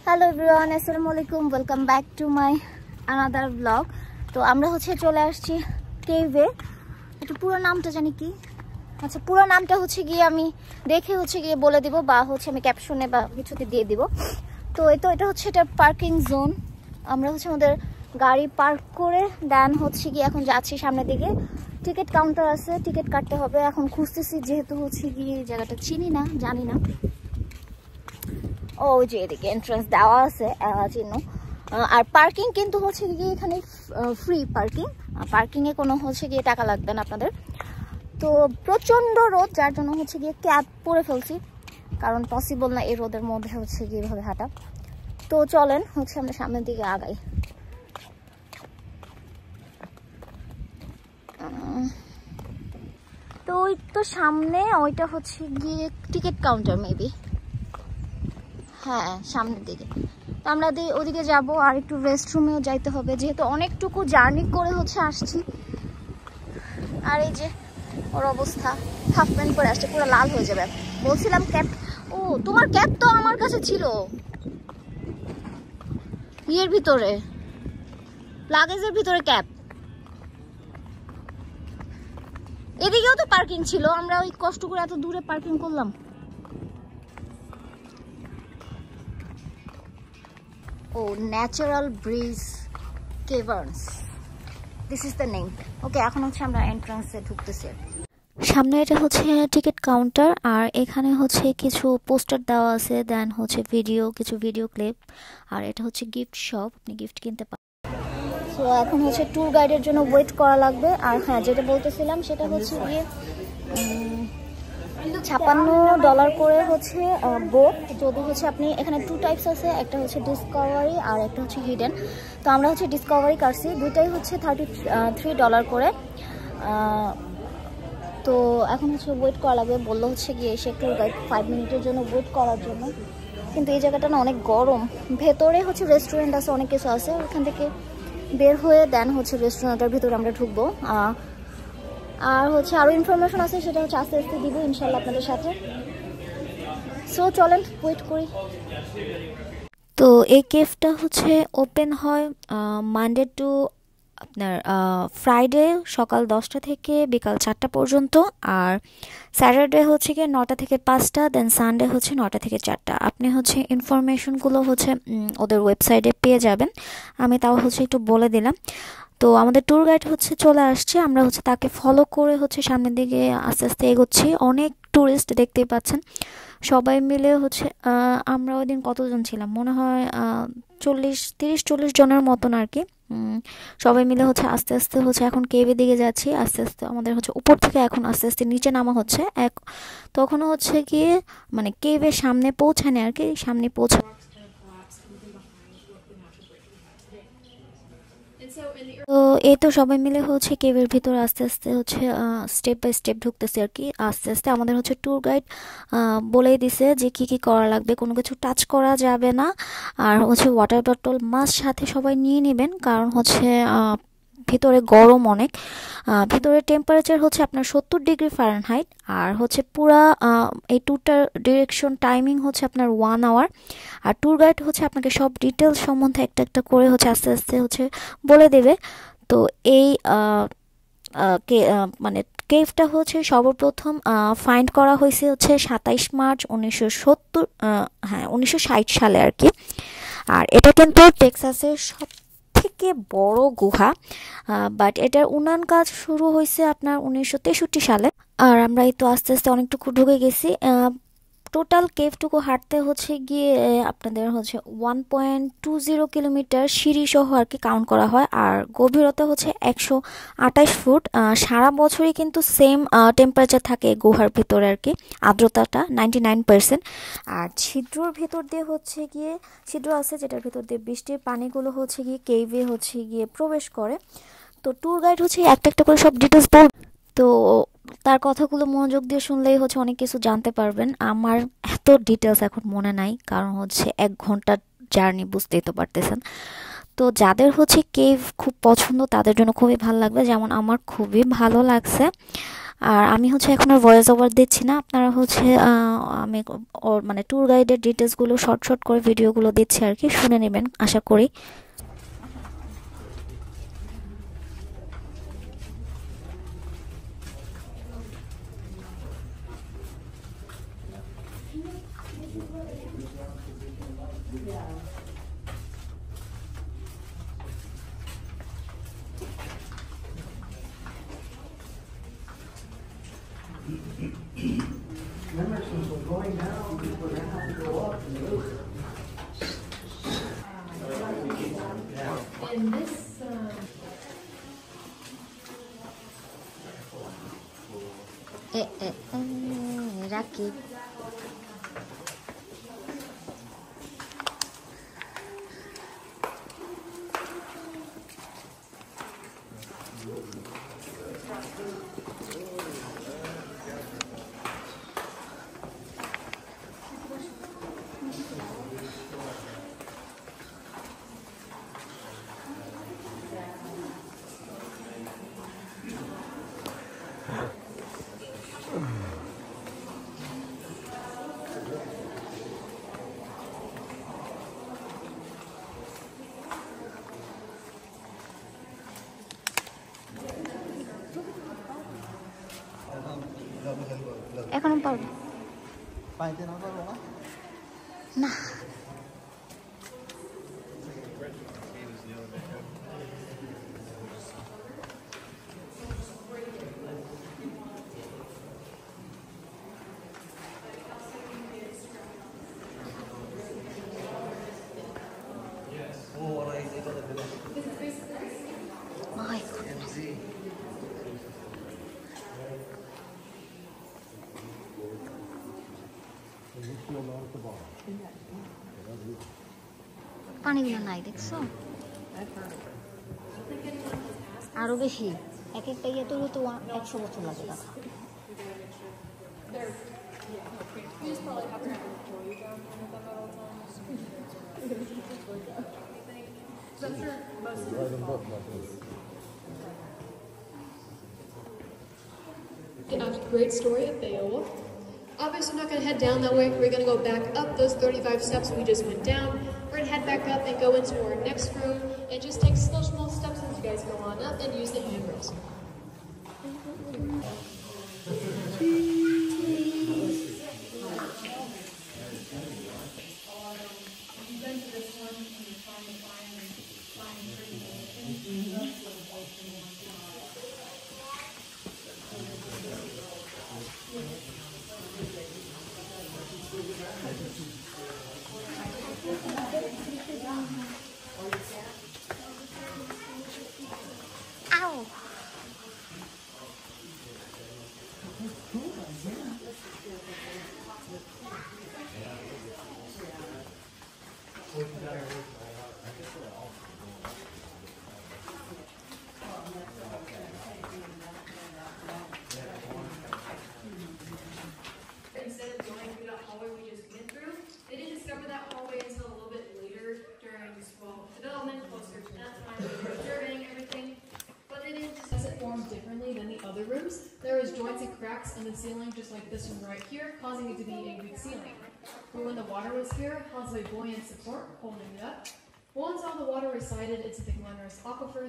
Hello everyone, আসসালামু আলাইকুম, welcome back to my another blog. তো আমরা চলে আসছি কেভে। একটু পুরো নামটা জানি কি, আচ্ছা পুরো নামটা গিয়ে আমি দেখে গিয়ে বলে দিব, বা আমি ক্যাপশনে বা কিছুতে দিয়ে দিব। তো এটা এটা পার্কিং জোন। আমরা আমাদের গাড়ি পার্ক করে দেন গিয়ে এখন যাচ্ছি সামনের দিকে। টিকিট কাউন্টার আছে, টিকিট কাটতে হবে। এখন খুঁজতেছি যেহেতু গিয়ে জায়গাটা চিনি না, জানি না। ও যে এদিকে এন্ট্রান্স দেওয়া আছে চিহ্ন। আর পার্কিং কিন্তু গিয়ে এখানে ফ্রি পার্কিং। পার্কিংয়ে কোনো গিয়ে টাকা লাগবে না আপনাদের। তো প্রচণ্ড রোদ, যার জন্য গিয়ে ক্যাব পরে ফেলছি, কারণ পসিবল না এই রোদের মধ্যে গিয়ে এভাবে হাঁটা। তো চলেন আমরা সামনের দিকে আগাই। তো ওই তো সামনে ওইটা গিয়ে টিকিট কাউন্টার মেবি, হ্যাঁ সামনের দিকে। তো আমরা ওদিকে যাব, আর একটু রেস্ট রুমেও যাইতে হবে, যেহেতু অনেকটুকু জার্নি করে আসছি। আর এই যে ওর অবস্থা, হাফ প্যান্ট পরে আসছে, পুরো লাল হয়ে যাবে। বলছিলাম ক্যাপ, ও তোমার ক্যাপ তো আমার কাছে ছিল ইয়ের ভিতরে, লাগেজের ভিতরে ক্যাপ। এদিকেও তো পার্কিং ছিল, আমরা ওই কষ্ট করে এত দূরে পার্কিং করলাম। Oh natural bridge caverns, this is the name. Okay, এখন আমরা এন্ট্রান্সে ঢুকতেছি। সামনে এটা টিকিট কাউন্টার, আর এখানে কিছু পোস্টার দেওয়া আছে, দেন কিছু ভিডিও ক্লিপ, আর এটা গিফট শপ, আপনি গিফট কিনতে পারেন। সো এখন ট্যুর গাইডের জন্য ওয়েট করা লাগবে। আর হ্যাঁ, যেটা বলতেছিলাম সেটা গিয়ে $56 করে বোট। যদি আপনি এখানে 2 টাইপস আছে, একটা ডিসকভারি আর একটা হিডেন। তো আমরা ডিসকভারি কাটছি, দুইটাই $33 করে। তো এখন ওয়েট করা লাগবে, বললো গিয়ে এসে ট্যুর গাইড 5 মিনিটের জন্য ওয়েট করার জন্য। কিন্তু এই জায়গাটা না অনেক গরম, ভেতরে রেস্টুরেন্ট আছে, অনেক কিছু আছে। ওখান থেকে বের হয়ে দেন রেস্টুরেন্টের ভিতরে আমরা ঢুকবো। আর আরো ইনফরমেশন আছে, সেটা আস্তে আস্তে দিব ইনশাল্লাহ আপনাদের সাথে। সো চলেন ওয়েট করি। তো এই কেভটা ওপেন হয় মানডে টু আপনার ফ্রাইডে সকাল 10টা থেকে বিকাল 4টা পর্যন্ত, আর স্যাটারডে গিয়ে 9টা থেকে 5টা, দেন সানডে 9টা থেকে 4টা। আপনি ইনফরমেশনগুলো ওদের ওয়েবসাইটে পেয়ে যাবেন, আমি তাও একটু বলে দিলাম। তো আমাদের ট্যুর গাইড চলে আসছে, আমরা তাকে ফলো করে সামনের দিকে আস্তে আস্তে এগোচ্ছি। অনেক ট্যুরিস্ট দেখতেই পাচ্ছেন, সবাই মিলে আমরা ওই দিন কতজন ছিলাম, মনে হয় 30-40 জনের মতন আর কি। সবাই মিলে আস্তে আস্তে এখন কেভের দিকে যাচ্ছি। আস্তে আস্তে আমাদের উপর থেকে এখন আস্তে আস্তে নিচে নামা হচ্ছে। তখনও গিয়ে মানে কেভের সামনে পৌঁছানে আর কি, সামনে পৌঁছা। তো এই তো সবাই মিলে কেভের ভিতর আস্তে আস্তে স্টেপ বাই স্টেপ ঢুকতেছে আর কি। আস্তে আস্তে আমাদের ট্যুর গাইড বলেই দিছে যে কি কি করা লাগবে, কোনো কিছু টাচ করা যাবে না। আর ওয়াটার বটল মাস্ট সাথে সবাই নিয়ে নেবেন, কারণ ভিতরে গরম অনেক। ভিতরে টেম্পারেচার আপনার 70 ডিগ্রি ফারেনহাইট। আর পুরা এই ট্যুরটার ডিরেকশন টাইমিং আপনার 1 আওয়ার। আর ট্যুর গাইড আপনাকে সব ডিটেলস সম্বন্ধে একটা একটা করে আস্তে আস্তে বলে দেবে। তো এই মানে কেভটা সর্বপ্রথম ফাইন্ড করা হয়েছে 27 মার্চ 1970, হ্যাঁ 1960 সালে আর কি। আর এটা কিন্তু টেক্সাসের সব থেকে বড় গুহা, বাট এটার উন্নয়ন কাজ শুরু হয়েছে আপনার 1963 সালে। আর আমরা এই তো আস্তে আস্তে অনেকটুকু ঢুকে গেছি। টোটাল কেভটুকু হাঁটতে গিয়ে আপনাদের 1.20 কিলোমিটার সিঁড়ি সহ আর কি কাউন্ট করা হয়। আর গভীরতা 128 ফুট। সারা বছরই কিন্তু সেম টেম্পারেচার থাকে গুহার ভিতরে আর কি, আর্দ্রতাটা 99%। আর ছিদ্রর ভিতর দিয়ে গিয়ে ছিদ্র আছে, যেটার ভিতর দিয়ে বৃষ্টির পানিগুলো গিয়ে কেভে গিয়ে প্রবেশ করে। তো ট্যুর গাইড একটা একটা করে সব ডিটেলস বল, তো তার কথাগুলো মনোযোগ দিয়ে শুনলেই অনেক কিছু জানতে পারবেন। আমার এত ডিটেলস এখন মনে নাই, কারণ 1 ঘন্টার জার্নি, বুঝতেই তো পারতেছেন। তো যাদের কেভ খুব পছন্দ তাদের জন্য খুবই ভালো লাগবে, যেমন আমার খুবই ভালো লাগছে। আর আমি হচ্ছে এখন আর ভয়েস ওভার দিচ্ছি না, আপনারা হচ্ছে আমি ওর মানে ট্যুর গাইডের ডিটেলসগুলো শর্ট শর্ট করে ভিডিওগুলো দিচ্ছি আর কি, শুনে নেবেন আশা করি। রাকিব এখনো পারবো পাইতে না পারবো না না। My goodness. পানিগুলো নাই দেখছো, আরো বেশি, এক একটা ইয়ে তৈরি তো 100 বছর লাগে রাখা। A great story of Beowulf. Obviously, we're not going to head down that way. We're going to go back up those 35 steps we just went down. We're going to head back up and go into our next room and just take slow, small steps as you guys go on up and use the handrails. Ow! Instead of going through that hallway we just went through, they didn't discover that hallway until a little bit later during development, closer to that time, they were surveying everything. But they didn't just it formed differently than the other rooms. There was joints and cracks in the ceiling, just like this one right here, causing it to be a weak ceiling. But when the water was here, it caused a buoyant support, holding it up. Once all the water resided into the glamorous aquifer.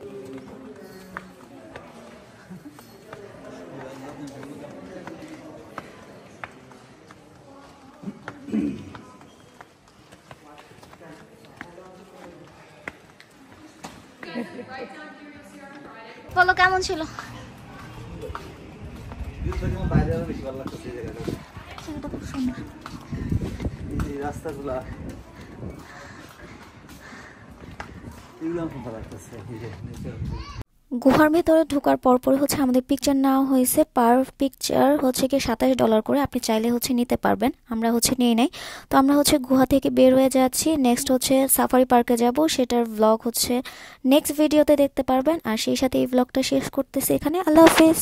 বলো কেমন ছিল? সেটা খুব সুন্দর, রাস্তাগুলা গুহার ভেতরে ঢোকার পরপরই হচ্ছে আমাদের পিকচার নেওয়া হয়েছে, পার পিকচার হচ্ছে কি $27 করে, আপনি চাইলে হচ্ছে নিতে পারবেন, আমরা হচ্ছে নিয়ে নেই। তো আমরা হচ্ছে গুহা থেকে বের হয়ে যাচ্ছি, নেক্সট হচ্ছে সাফারি পার্কে যাব, সেটার ব্লগ হচ্ছে নেক্সট ভিডিওতে দেখতে পারবেন। আর সেই সাথে এই ব্লগটা শেষ করতেছি এখানে, আল্লাহ হাফেজ।